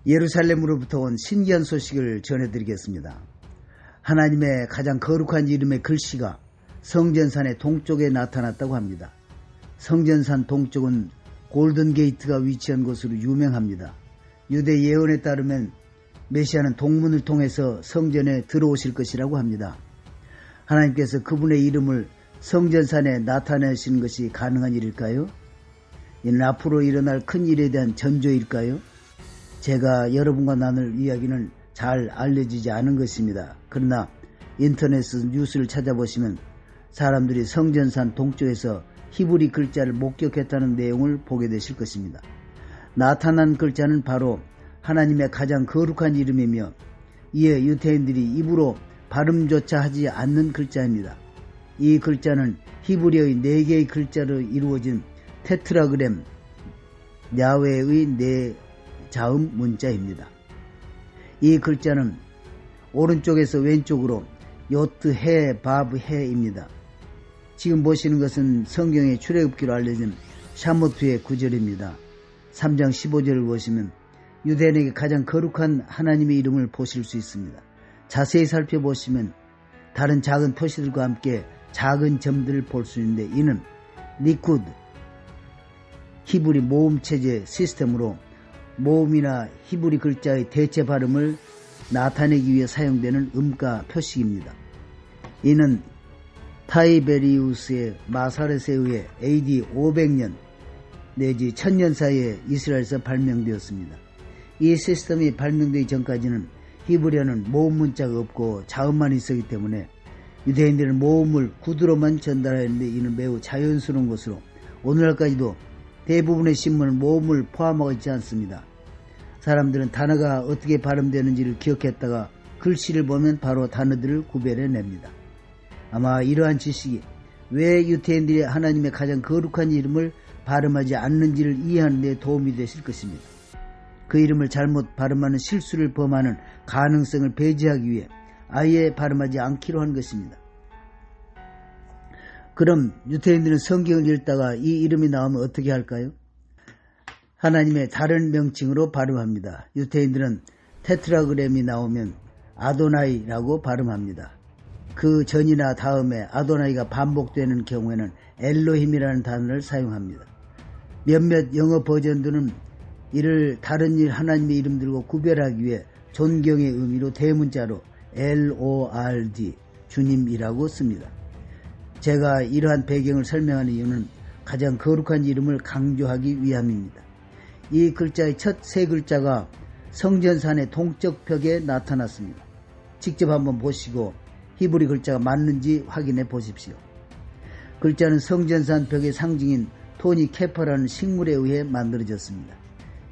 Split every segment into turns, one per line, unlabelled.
예루살렘으로부터 온 신기한 소식을 전해드리겠습니다. 하나님의 가장 거룩한 이름의 글씨가 성전산의 동쪽에 나타났다고 합니다. 성전산 동쪽은 골든게이트가 위치한 곳으로 유명합니다. 유대 예언에 따르면 메시아는 동문을 통해서 성전에 들어오실 것이라고 합니다. 하나님께서 그분의 이름을 성전산에 나타내시는 것이 가능한 일일까요? 이는 앞으로 일어날 큰 일에 대한 전조일까요? 제가 여러분과 나눌 이야기는 잘 알려지지 않은 것입니다. 그러나 인터넷 뉴스를 찾아보시면 사람들이 성전산 동쪽에서 히브리 글자를 목격했다는 내용을 보게 되실 것입니다. 나타난 글자는 바로 하나님의 가장 거룩한 이름이며 이에 유대인들이 입으로 발음조차 하지 않는 글자입니다. 이 글자는 히브리어의 4개의 글자로 이루어진 테트라그램 야훼의 4자음 문자입니다. 이 글자는 오른쪽에서 왼쪽으로 요트 해 바브 해입니다. 지금 보시는 것은 성경의 출애굽기로 알려진 샤모트의 구절입니다. 3장 15절을 보시면 유대인에게 가장 거룩한 하나님의 이름을 보실 수 있습니다. 자세히 살펴보시면 다른 작은 표시들과 함께 작은 점들을 볼 수 있는데 이는 리쿠드 히브리 모음체제 시스템으로 모음이나 히브리 글자의 대체 발음을 나타내기 위해 사용되는 음가 표식입니다. 이는 타이베리우스의 마사렛에 의해 AD 500년 내지 1000년 사이에 이스라엘에서 발명되었습니다. 이 시스템이 발명되기 전까지는 히브리어는 모음 문자가 없고 자음만 있었기 때문에 유대인들은 모음을 구두로만 전달하였는데 이는 매우 자연스러운 것으로 오늘날까지도 대부분의 신문은 모음을 포함하고 있지 않습니다. 사람들은 단어가 어떻게 발음되는지를 기억했다가 글씨를 보면 바로 단어들을 구별해냅니다. 아마 이러한 지식이 왜 유대인들이 하나님의 가장 거룩한 이름을 발음하지 않는지를 이해하는 데 도움이 되실 것입니다. 그 이름을 잘못 발음하는 실수를 범하는 가능성을 배제하기 위해 아예 발음하지 않기로 한 것입니다. 그럼 유대인들은 성경을 읽다가 이 이름이 나오면 어떻게 할까요? 하나님의 다른 명칭으로 발음합니다. 유대인들은 테트라그램이 나오면 아도나이라고 발음합니다. 그 전이나 다음에 아도나이가 반복되는 경우에는 엘로힘이라는 단어를 사용합니다. 몇몇 영어 버전들은 이를 다른 하나님의 이름들과 구별하기 위해 존경의 의미로 대문자로 LORD 주님이라고 씁니다. 제가 이러한 배경을 설명하는 이유는 가장 거룩한 이름을 강조하기 위함입니다. 이 글자의 첫 3글자가 성전산의 동쪽 벽에 나타났습니다. 직접 한번 보시고 히브리 글자가 맞는지 확인해 보십시오. 글자는 성전산 벽의 상징인 토니 케퍼라는 식물에 의해 만들어졌습니다.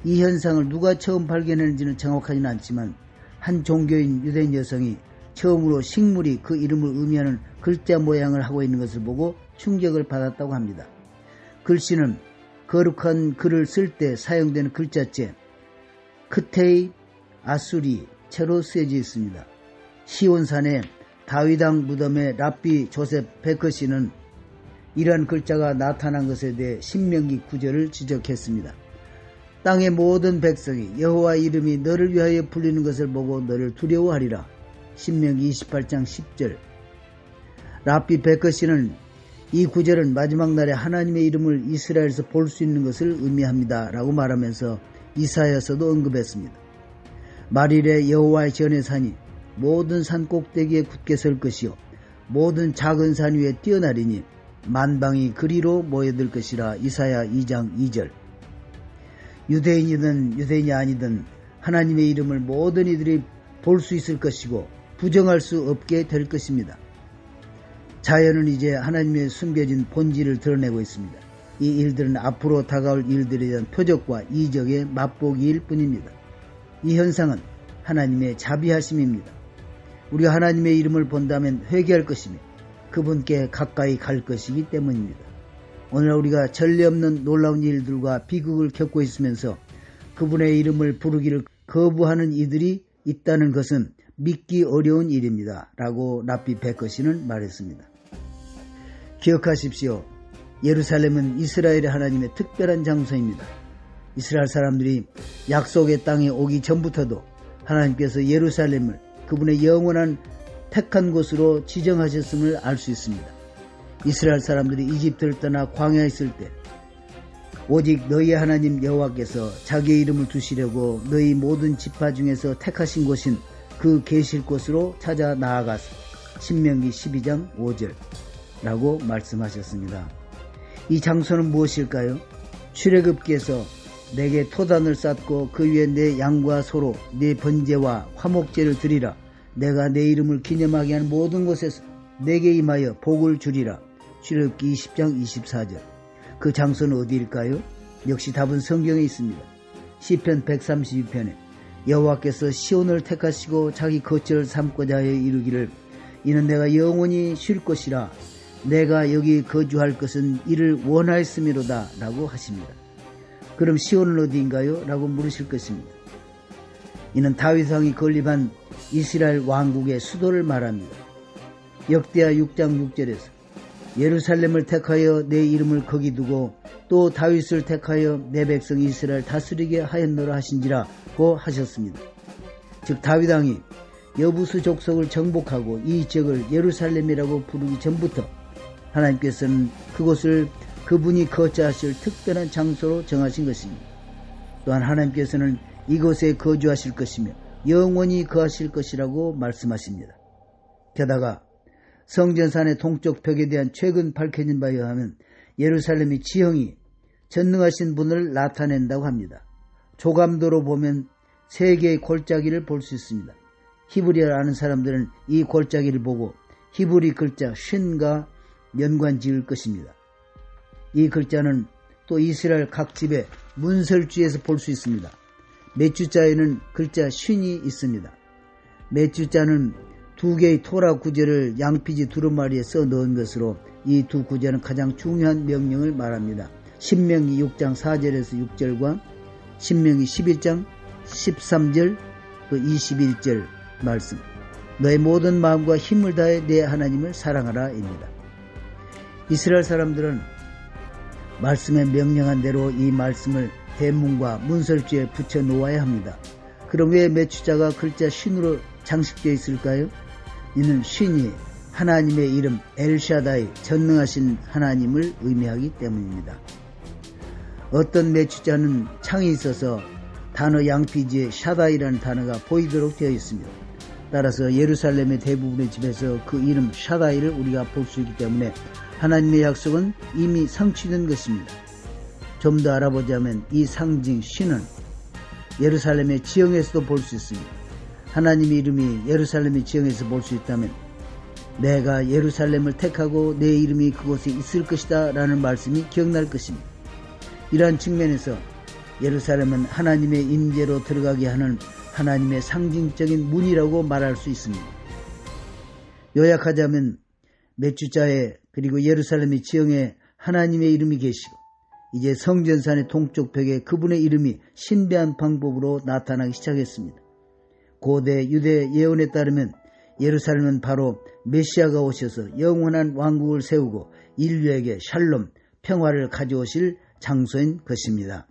이 현상을 누가 처음 발견했는지는 정확하지는 않지만 한 종교인 유대인 여성이 처음으로 식물이 그 이름을 의미하는 글자 모양을 하고 있는 것을 보고 충격을 받았다고 합니다. 글씨는 거룩한 글을 쓸 때 사용되는 글자체 크테이 아수리 채로 쓰여져 있습니다. 시온산의 다윗왕 무덤의 랍비 조셉 베커시는 이러한 글자가 나타난 것에 대해 신명기 9절을 지적했습니다. 땅의 모든 백성이 여호와 이름이 너를 위하여 불리는 것을 보고 너를 두려워하리라. 신명기 28장 10절. 랍비 베커시는 이 구절은 마지막 날에 하나님의 이름을 이스라엘에서 볼 수 있는 것을 의미합니다 라고 말하면서 이사야서도 언급했습니다. 말일에 여호와의 전의 산이 모든 산 꼭대기에 굳게 설 것이요 모든 작은 산 위에 뛰어나리니 만방이 그리로 모여들 것이라. 이사야 2장 2절. 유대인이든 유대인이 아니든 하나님의 이름을 모든 이들이 볼 수 있을 것이고 부정할 수 없게 될 것입니다. 자연은 이제 하나님의 숨겨진 본질을 드러내고 있습니다. 이 일들은 앞으로 다가올 일들에 대한 표적과 이적의 맛보기일 뿐입니다. 이 현상은 하나님의 자비하심입니다. 우리가 하나님의 이름을 본다면 회개할 것이며 그분께 가까이 갈 것이기 때문입니다. 오늘 우리가 전례 없는 놀라운 일들과 비극을 겪고 있으면서 그분의 이름을 부르기를 거부하는 이들이 있다는 것은 믿기 어려운 일입니다. 라고 랍비 베커시는 말했습니다. 기억하십시오. 예루살렘은 이스라엘의 하나님의 특별한 장소입니다. 이스라엘 사람들이 약속의 땅에 오기 전부터도 하나님께서 예루살렘을 그분의 영원한 택한 곳으로 지정하셨음을 알 수 있습니다. 이스라엘 사람들이 이집트를 떠나 광야에 있을 때 오직 너희 하나님 여호와께서 자기의 이름을 두시려고 너희 모든 지파 중에서 택하신 곳인 그 계실 곳으로 찾아 나아가서 신명기 12장 5절라고 말씀하셨습니다. 이 장소는 무엇일까요? 출애굽기에서 내게 토단을 쌓고 그 위에 내 양과 소로 내 번제와 화목제를 드리라. 내가 내 이름을 기념하게 하는 모든 곳에서 내게 임하여 복을 주리라. 출애굽기 20장 24절. 그 장소는 어디일까요? 역시 답은 성경에 있습니다. 시편 132편에 여호와께서 시온을 택하시고 자기 거처를 삼고자 하여 이르기를 이는 내가 영원히 쉴 것이라 내가 여기 거주할 것은 이를 원하였음이로다 라고 하십니다. 그럼 시온은 어디인가요? 라고 물으실 것입니다. 이는 다윗 왕이 건립한 이스라엘 왕국의 수도를 말합니다. 역대하 6장 6절에서 예루살렘을 택하여 내 이름을 거기 두고 또 다윗을 택하여 내 백성 이스라엘 다스리게 하였노라 하신지라고 하셨습니다. 즉 다윗 왕이 여부수 족속을 정복하고 이 지역을 예루살렘이라고 부르기 전부터 하나님께서는 그곳을 그분이 거처하실 특별한 장소로 정하신 것입니다. 또한 하나님께서는 이곳에 거주하실 것이며 영원히 거하실 것이라고 말씀하십니다. 게다가 성전산의 동쪽 벽에 대한 최근 밝혀진 바에 의하면 예루살렘의 지형이 전능하신 분을 나타낸다고 합니다. 조감도로 보면 3개의 골짜기를 볼 수 있습니다. 히브리어를 아는 사람들은 이 골짜기를 보고 히브리 글자 쉰과 연관 지을 것입니다. 이 글자는 또 이스라엘 각 집의 문설주에서 볼 수 있습니다. 몇 주자에는 글자 쉰이 있습니다. 몇 주자는 2개의 토라 구절을 양피지 두루마리에 써 넣은 것으로 이 두 구절은 가장 중요한 명령을 말합니다. 신명기 6장 4절에서 6절과 신명기 11장 13절 그 21절 말씀 너의 모든 마음과 힘을 다해 내 하나님을 사랑하라 입니다. 이스라엘 사람들은 말씀에 명령한 대로 이 말씀을 대문과 문설주에 붙여 놓아야 합니다. 그럼 왜 몇 주자가 글자 쉰으로 장식되어 있을까요? 이는 쉰이 하나님의 이름 엘샤다이 전능하신 하나님을 의미하기 때문입니다. 어떤 몇 주자는 창이 있어서 단어 양피지에 샤다이라는 단어가 보이도록 되어 있습니다. 따라서 예루살렘의 대부분의 집에서 그 이름 샤다이를 우리가 볼 수 있기 때문에 하나님의 약속은 이미 성취된 것입니다. 좀 더 알아보자면 이 상징 쉰은 예루살렘의 지형에서도 볼 수 있습니다. 하나님의 이름이 예루살렘의 지형에서 볼 수 있다면 내가 예루살렘을 택하고 내 이름이 그곳에 있을 것이다 라는 말씀이 기억날 것입니다. 이러한 측면에서 예루살렘은 하나님의 임재로 들어가게 하는 하나님의 상징적인 문이라고 말할 수 있습니다. 요약하자면 몇 주자에 그리고 예루살렘의 지형에 하나님의 이름이 계시고 이제 성전산의 동쪽 벽에 그분의 이름이 신비한 방법으로 나타나기 시작했습니다. 고대 유대 예언에 따르면 예루살렘은 바로 메시아가 오셔서 영원한 왕국을 세우고 인류에게 샬롬, 평화를 가져오실 장소인 것입니다.